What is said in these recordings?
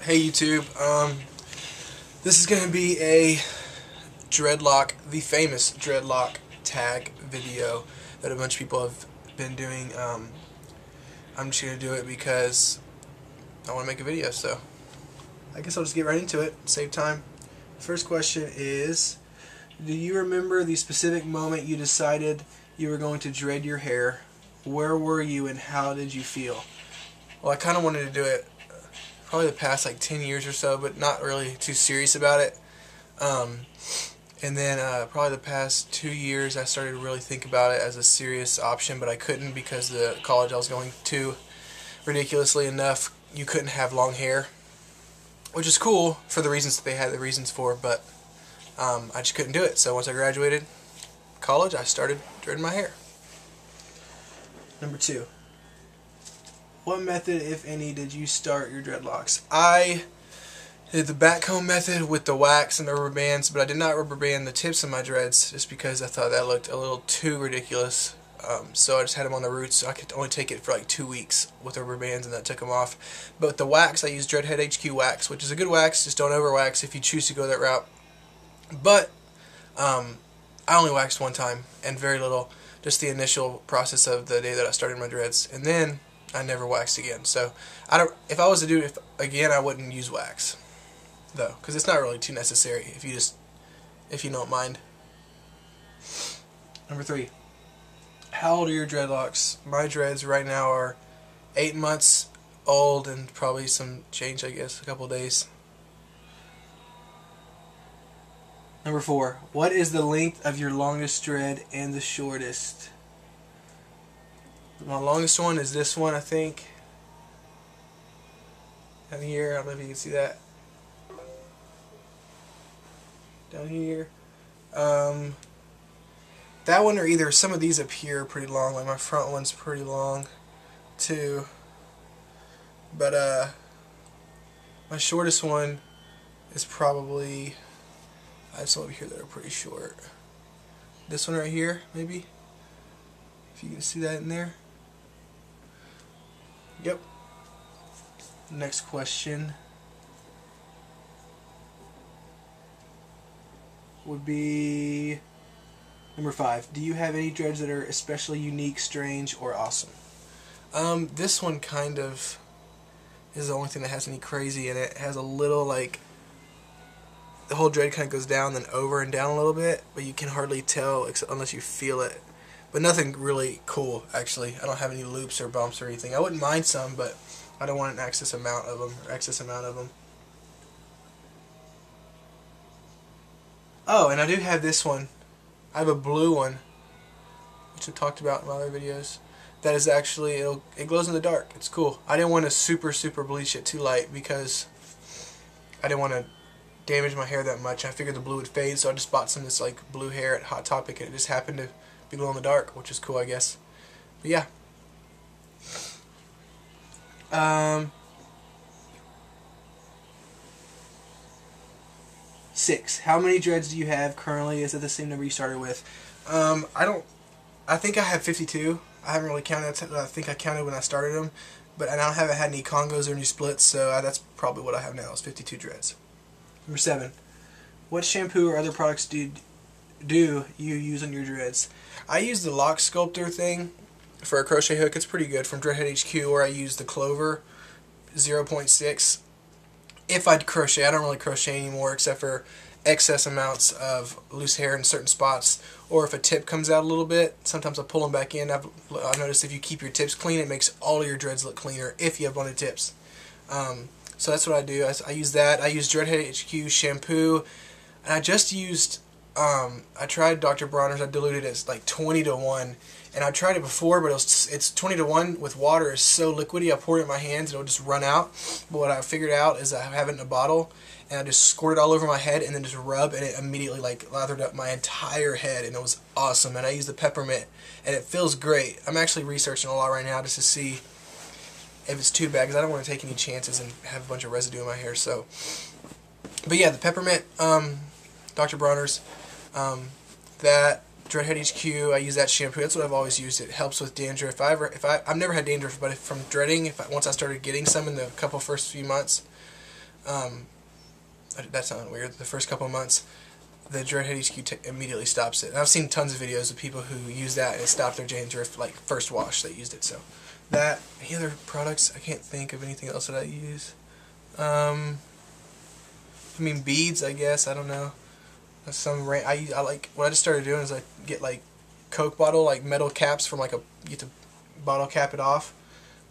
Hey YouTube, this is going to be a the famous Dreadlock Tag video that a bunch of people have been doing. I'm just going to do it because I want to make a video, so I guess I'll just get right into it, save time. First question is, do you remember the specific moment you decided you were going to dread your hair? Where were you and how did you feel? Well, I kind of wanted to do it probably the past like 10 years or so, but not really too serious about it. And then probably the past 2 years I started to really think about it as a serious option, but I couldn't because the college I was going to, ridiculously enough, you couldn't have long hair, which is cool for the reasons that they had the reasons for, but I just couldn't do it. So once I graduated college, I started dreading my hair. Number 2. What method, if any, did you start your dreadlocks? I did the backcomb method with the wax and the rubber bands, but I did not rubber band the tips of my dreads just because I thought that looked a little too ridiculous. So I just had them on the roots, so I could only take it for like 2 weeks with the rubber bands, and then I took them off. But with the wax, I used Dreadhead HQ wax, which is a good wax. Just don't over wax if you choose to go that route. But I only waxed one time and very little, just the initial process of the day that I started my dreads, and then I never waxed again. So if I was to do it again, I wouldn't use wax though, because it's not really too necessary if you don't mind. Number 3. How old are your dreadlocks? My dreads right now are 8 months old and probably some change, I guess, a couple days. Number 4. What is the length of your longest dread and the shortest? My longest one is this one, I think. Down here, I don't know if you can see that. Down here. That one, or either some of these up here are pretty long, like my front one's pretty long too. But my shortest one is probably, I have some over here that are pretty short. This one right here, maybe? If you can see that in there. Yep. Next question would be number 5. Do you have any dreads that are especially unique, strange, or awesome? This one kind of is the only thing that has any crazy in it. It has a little, like, the whole dread kind of goes down, then over and down a little bit, but you can hardly tell unless you feel it. But nothing really cool, actually. I don't have any loops or bumps or anything. I wouldn't mind some, but I don't want an excess amount of them. Oh, and I do have this one. I have a blue one, which I've talked about in my other videos. That is actually, it glows in the dark. It's cool. I didn't want to super bleach it too light because I didn't want to damage my hair that much. I figured the blue would fade, so I just bought some of this like blue hair at Hot Topic, and it just happened to be glow in the dark, which is cool, I guess. But yeah. 6. How many dreads do you have currently? Is it the same number you started with? I think I have 52. I haven't really counted. I think I counted when I started them, but I haven't had any congos or any splits, so that's probably what I have now, is 52 dreads. Number 7. What shampoo or other products do you use on your dreads? I use the Lock Sculptor thing for a crochet hook. It's pretty good, from Dreadhead HQ, or I use the Clover 0.6. If I'd crochet, I don't really crochet anymore except for excess amounts of loose hair in certain spots, or if a tip comes out a little bit, sometimes I pull them back in. I've noticed if you keep your tips clean, it makes all of your dreads look cleaner if you have blended tips. So that's what I do. I use that. I use Dreadhead HQ shampoo, and I just used, I tried Dr. Bronner's. I diluted it like 20-to-1, and I tried it before, but it's 20-to-1 with water. It's so liquidy, I poured it in my hands and it'll just run out. But what I figured out is I have it in a bottle, and I just squirt it all over my head and then just rub, and it immediately like lathered up my entire head, and it was awesome. And I use the peppermint, and it feels great. I'm actually researching a lot right now just to see if it's too bad, because I don't want to take any chances and have a bunch of residue in my hair. So, but yeah, the peppermint, Dr. Bronner's, that Dreadhead HQ, I use that shampoo. That's what I've always used. It helps with dandruff. I've never had dandruff, but from dreading, once I started getting some in the first few months, That sounded weird. The first couple of months, the Dreadhead HQ immediately stops it. And I've seen tons of videos of people who use that and it stopped their dandruff, like first wash they used it. So that, any other products? I can't think of anything else that I use. I mean beads, I guess. I don't know. I like what I just started doing is I get like Coke bottle like metal caps from like you get to bottle cap it off.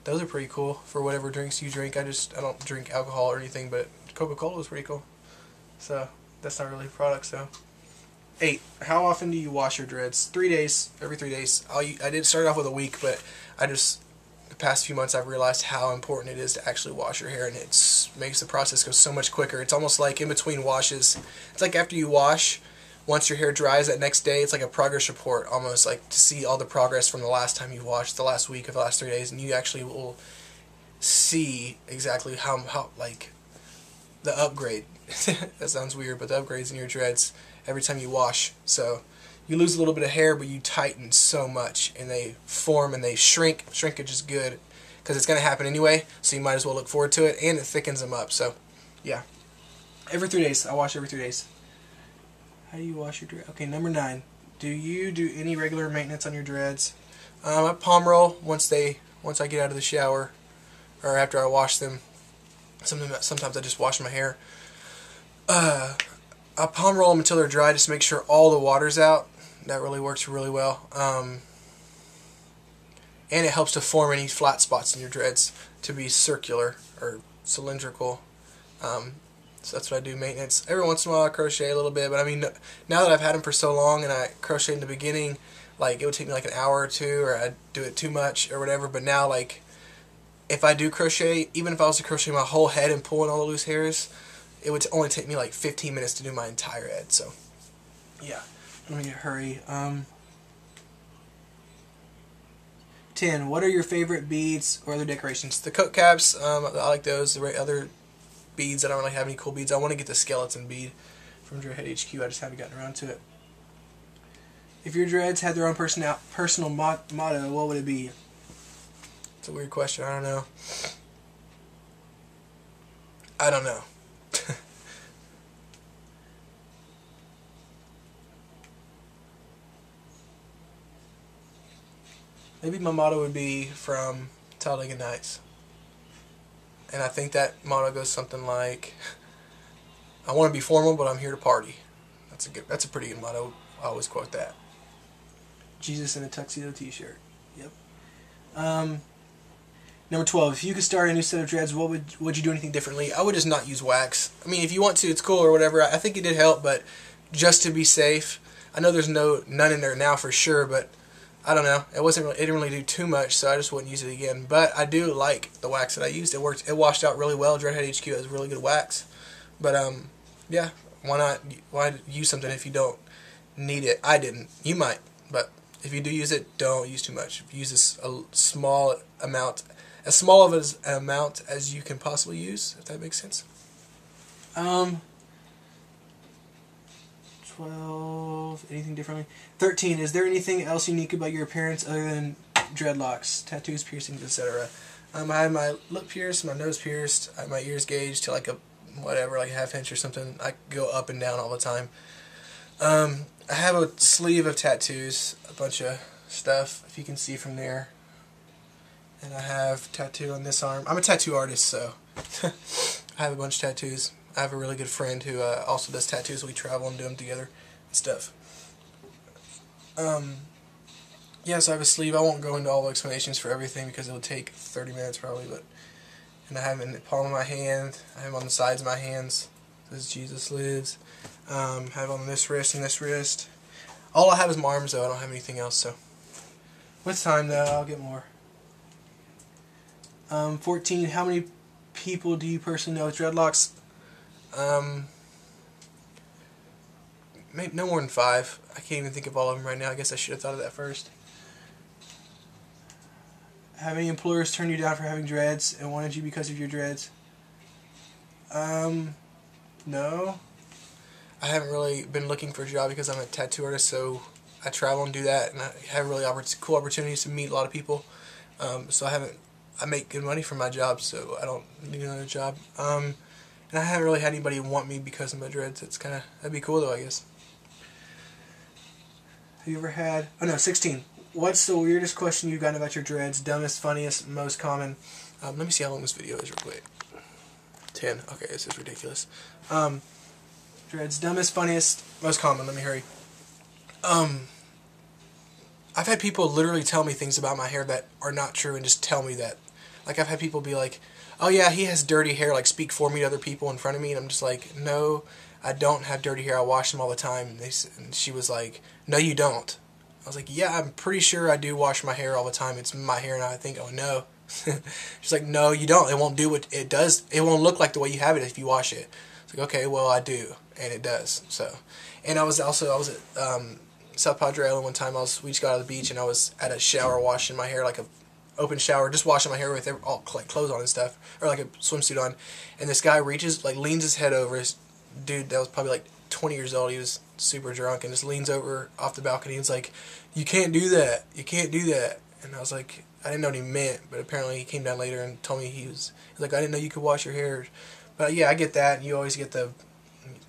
Those are pretty cool for whatever drinks you drink. I don't drink alcohol or anything, but Coca-Cola is pretty cool. So that's not really a product. So 8. How often do you wash your dreads? 3 days. Every 3 days. I did start off with a week, but the past few months I've realized how important it is to actually wash your hair, and it makes the process go so much quicker. It's almost like in between washes. It's like after you wash, once your hair dries that next day, it's like a progress report, almost like to see all the progress from the last time you washed, the last week of the last 3 days, and you actually will see exactly how like the upgrade. That sounds weird, but the upgrades in your dreads every time you wash. So you lose a little bit of hair, but you tighten so much, and they form and they shrink. Shrinkage is good because it's going to happen anyway, so you might as well look forward to it, and it thickens them up. So yeah, every 3 days. I wash every 3 days. How do you wash your dreads? Okay, number 9. Do you do any regular maintenance on your dreads? I palm roll once I get out of the shower, or after I wash them. Sometimes I just wash my hair. I palm roll them until they're dry, just to make sure all the water's out. That really works really well. And it helps to form any flat spots in your dreads to be circular or cylindrical. So that's what I do, maintenance. Every once in a while I crochet a little bit, but I mean, now that I've had them for so long and I crochet in the beginning, like it would take me like an hour or two, or I'd do it too much or whatever, but now like if I do crochet, even if I was to crochet my whole head and pull in all the loose hairs, it would only take me like 15 minutes to do my entire head. So yeah, let me hurry. 10. What are your favorite beads or other decorations? The Coke caps, I like those. The other beads, I don't really have any cool beads. I want to get the skeleton bead from Dreadhead HQ. I just haven't gotten around to it. If your dreads had their own personal motto, what would it be? It's a weird question. I don't know. I don't know. Maybe my motto would be from Talladega Nights. And I think that motto goes something like, I want to be formal, but I'm here to party. That's a pretty good motto. I always quote that. Jesus in a tuxedo t-shirt. Yep. Number 12. If you could start a new set of dreads, would you do anything differently? I would just not use wax. I mean, if you want to, it's cool or whatever. I think it did help, but just to be safe. I know there's none in there now for sure, but I don't know. It didn't really do too much, so I just wouldn't use it again. But I do like the wax that I used. It worked. It washed out really well. Dreadhead HQ has really good wax. But yeah, why not? Why use something if you don't need it? I didn't. You might, but if you do use it, don't use too much. If you use a small amount, as small of an amount as you can possibly use, if that makes sense. 12. Anything differently? 13. Is there anything else unique about your appearance other than dreadlocks, tattoos, piercings, etc.? I had my lip pierced, my nose pierced, I had my ears gauged to like a half inch or something. I go up and down all the time. I have a sleeve of tattoos, a bunch of stuff, if you can see from there. And I have tattoo on this arm. I'm a tattoo artist, so I have a bunch of tattoos. I have a really good friend who also does tattoos. We travel and do them together and stuff. Yeah, so I have a sleeve. I won't go into all the explanations for everything because it will take 30 minutes probably. And I have it in the palm of my hand. I have it on the sides of my hands. It says Jesus lives. I have it on this wrist and this wrist. All I have is my arms though. I don't have anything else. So with time though, I'll get more. 14. How many people do you personally know with dreadlocks? Maybe no more than 5. I can't even think of all of them right now. I guess I should have thought of that first. Have any employers turned you down for having dreads and wanted you because of your dreads? No. I haven't really been looking for a job because I'm a tattoo artist, so I travel and do that, and I have really cool opportunities to meet a lot of people. So I make good money from my job, so I don't need another job. And I haven't really had anybody want me because of my dreads. That'd be cool though, I guess. Have you ever had... Oh no, 16. What's the weirdest question you've gotten about your dreads? Dumbest, funniest, most common? Let me see how long this video is real quick. 10. Okay, this is ridiculous. Dreads, dumbest, funniest, most common. Let me hurry. I've had people literally tell me things about my hair that are not true and just tell me that. Like, I've had people be like, oh yeah, he has dirty hair, like speak for me to other people in front of me, and I'm just like, no, I don't have dirty hair, I wash them all the time. And she was like, no you don't. I was like, yeah, I'm pretty sure I do wash my hair all the time, it's my hair. And I think, oh no. She's like, no you don't, it won't do what it does, it won't look like the way you have it if you wash it. It's like, okay, well I do, and it does. So, and I was at South Padre Island one time. We just got out of the beach, and I was at a shower washing my hair, like a open shower, just washing my hair with all like clothes on and stuff, or like a swimsuit on. And this guy leans his head over. His dude that was probably like 20 years old. He was super drunk, and just leans over off the balcony. And he's like, "You can't do that. You can't do that." And I was like, I didn't know what he meant, but apparently he came down later and told me he was like, I didn't know you could wash your hair. But yeah, I get that. And you always get the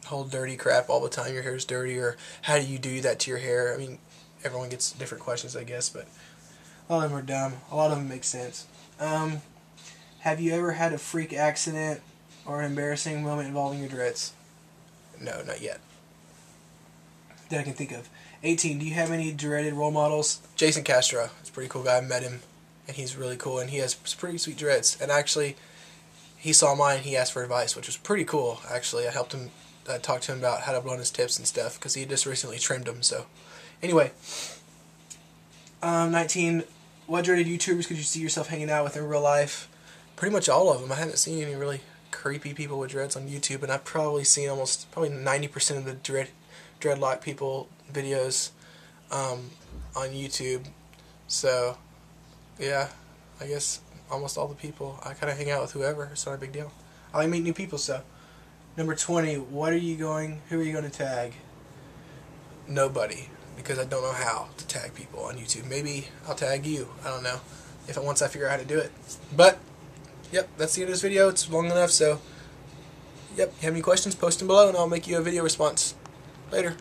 whole dirty crap all the time. Your hair's dirty, or how do you do that to your hair? I mean, everyone gets different questions, I guess, but a lot of them are dumb. A lot of them make sense. Have you ever had a freak accident or an embarrassing moment involving your dreads? No, not yet. That I can think of. 18. Do you have any dreaded role models? Jason Castro. He's a pretty cool guy. I met him, and he's really cool, and he has pretty sweet dreads. And actually, he saw mine, and he asked for advice, which was pretty cool, actually. I helped him talk to him about how to blow on his tips and stuff, because he just recently trimmed them. So, anyway. 19. What dreaded YouTubers could you see yourself hanging out with in real life? Pretty much all of them. I haven't seen any really creepy people with dreads on YouTube, and I've probably seen probably 90% of the Dreadlock people videos on YouTube. So, yeah, I guess almost all the people. I kind of hang out with whoever. It's not a big deal. I like meeting new people, so. Number 20. Who are you going to tag? Nobody. Because I don't know how to tag people on YouTube. Maybe I'll tag you. I don't know. Once I figure out how to do it. But, yep, that's the end of this video. It's long enough, so, yep, you have any questions, post them below, and I'll make you a video response. Later.